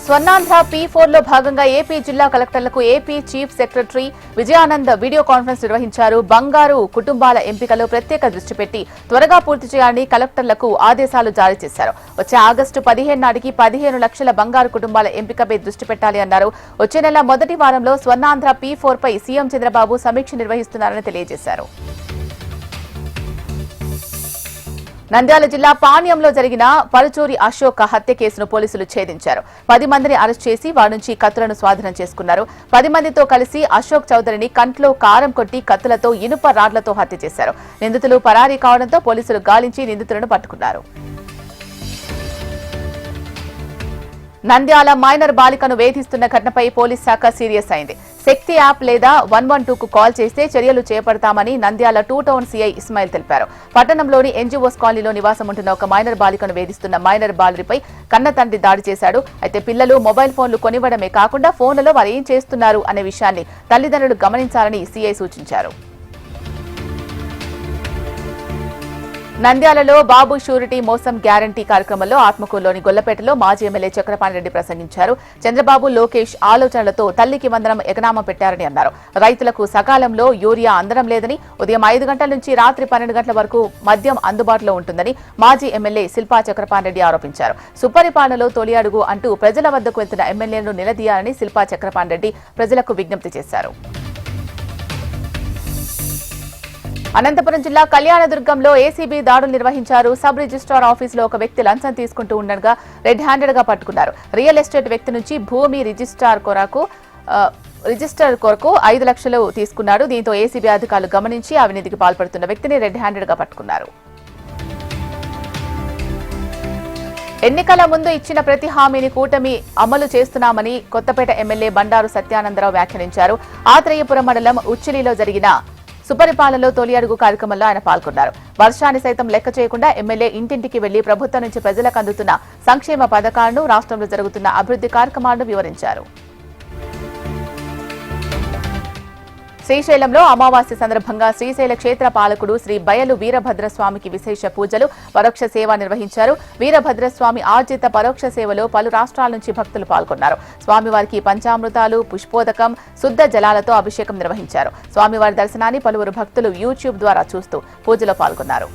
Swarnandhra P4 లో భాగంగా AP జిల్లా కలెక్టర్లకు AP chief secretary Vijayanand video conference నిర్వహించారు. బంగారు కుటుంబాల ఎంపికలో ప్రత్యేక దృష్టి పెట్టి త్వరగా పూర్తి చేయాలని కలెక్టర్లకు ఆదేశాలు జారీ చేశారు. వచ్చే ఆగస్టు 15 నాటికి 15 లక్షల బంగారు కుటుంబాల ఎంపికపై దృష్టి పెట్టాలి అన్నారు. వచ్చే నెల మొదటి వారంలో స్వర్ణాంధ్ర P4 పై సీఎం చంద్రబాబు సమీక్ష నిర్వహిస్తున్నారని తెలియజేశారు. నంద్యాల జిల్లా పాణ్యంలో జరిగిన పరుచూరి అశోక్ హత్య కేసును పోలీసులు ఛేదించారు. 10 మందిని అరెస్ట్ చేసి వారి నుంచి కత్తులను స్వాధీనం చేసుకున్నారు. 10 మందితో కలిసి అశోక్ చౌదరిని కంట్లో కారం కొట్టి కత్తులతో ఇనుప రాడ్లతో హత్య చేశారు. నిందితులు పరారీ కావడంతో పోలీసులు గాలించి నిందితులను పట్టుకున్నారు. నంద్యాల మైనర్ బాలికను వేధిస్తున్న ఘటనపై పోలీస్ శాఖ సీరియస్ అయింది. శక్తి యాప్ లేదా 112కు కాల్ చేస్తే చర్యలు చేపడతామని నంద్యాల 2 టౌన్ సీఐ ఇస్మాయిల్ తెలిపారు. పట్టణంలోని ఎన్జీఓస్ కాలనీలో నివాసం ఉంటున్న ఒక మైనర్ బాలికను వేధిస్తున్న మైనర్ బాలుడిపై కన్న తండ్రి దాడి చేశాడు. అయితే పిల్లలు మొబైల్ ఫోన్లు కొనివ్వడమే కాకుండా ఫోన్లలో వారు ఏం చేస్తున్నారు అనే విషయాన్ని తల్లిదండ్రులు గమనించాలని సీఐ సూచించారు. నంద్యాలలో బాబు షూరిటీ మోసం గ్యారంటీ కార్యక్రమంలో ఆత్మకూరులోని గొల్లపేటలో మాజీ ఎమ్మెల్యే చక్రపాణి రెడ్డి ప్రసంగించారు. చంద్రబాబు లోకేష్ ఆలోచనలతో తల్లికి వందనం ఎగనామం పెట్టారని అన్నారు. రైతులకు సకాలంలో యూరియా అందడం లేదని, ఉదయం 5 గంటల నుంచి రాత్రి 12 గంటల వరకు మద్యం అందుబాటులో ఉంటుందని మాజీ ఎమ్మెల్యే శిల్పా చక్రపాణి రెడ్డి ఆరోపించారు. సుపరిపాలనలో తొలి అడుగు అంటూ ప్రజల వద్దకు వెళ్తున్న ఎమ్మెల్యేలను నిలదీయాలని శిల్పా చక్రపాణి రెడ్డి ప్రజలకు విజ్ఞప్తి చేశారు. అనంతపురం జిల్లా కళ్యాణదుర్గంలో ఏసీబీ దాడులు నిర్వహించారు. సబ్ రిజిస్ట్రార్ ఆఫీసులో ఒక వ్యక్తి లంచం తీసుకుంటూ ఉండగా రెడ్ హ్యాండెడ్ గా పట్టుకున్నారు. రియల్ ఎస్టేట్ వ్యక్తి నుంచి భూమి రిజిస్టర్ కొరకు 5 లక్షలు తీసుకున్నాడు. దీంతో ఏసీబీ అధికారులు గమనించి అవినీతికి పాల్పడుతున్న వ్యక్తిని రెడ్ హ్యాండెడ్ గా పట్టుకున్నారు. ఎన్నికల ముందు ఇచ్చిన ప్రతి హామీని కూటమి అమలు చేస్తున్నామని కొత్తపేట ఎమ్మెల్యే బండారు సత్యానందరావు వ్యాఖ్యానించారు. ఆత్రేయపురం మండలం ఉచ్చిలిలో జరిగిన సుపరిపాలనలో తొలి అడుగు కార్యక్రమంలో ఆయన పాల్గొన్నారు. వర్షాన్ని సైతం లెక్క చేయకుండా ఎమ్మెల్యే ఇంటింటికి వెళ్లి ప్రభుత్వం నుంచి ప్రజలకు అందుతున్న సంక్షేమ పథకాలను, రాష్ట్రంలో జరుగుతున్న అభివృద్ధి కార్యక్రమాలను వివరించారు. శ్రీశైలంలో అమావాస్య సందర్భంగా శ్రీశైల క్షేత్ర పాలకుడు శ్రీ బయలు వీరభద్రస్వామికి విశేష పూజలు, పరోక్ష సేవ నిర్వహించారు. వీరభద్రస్వామి ఆర్జిత పరోక్ష సేవలో పలు రాష్ట్రాల నుంచి భక్తులు పాల్గొన్నారు. స్వామివారికి పంచామృతాలు, పుష్పోదకం, శుద్ధ జలాలతో అభిషేకం నిర్వహించారు. స్వామివారి దర్శనాన్ని పలువురు భక్తులు యూట్యూబ్ ద్వారా చూస్తూ పూజలో పాల్గొన్నారు.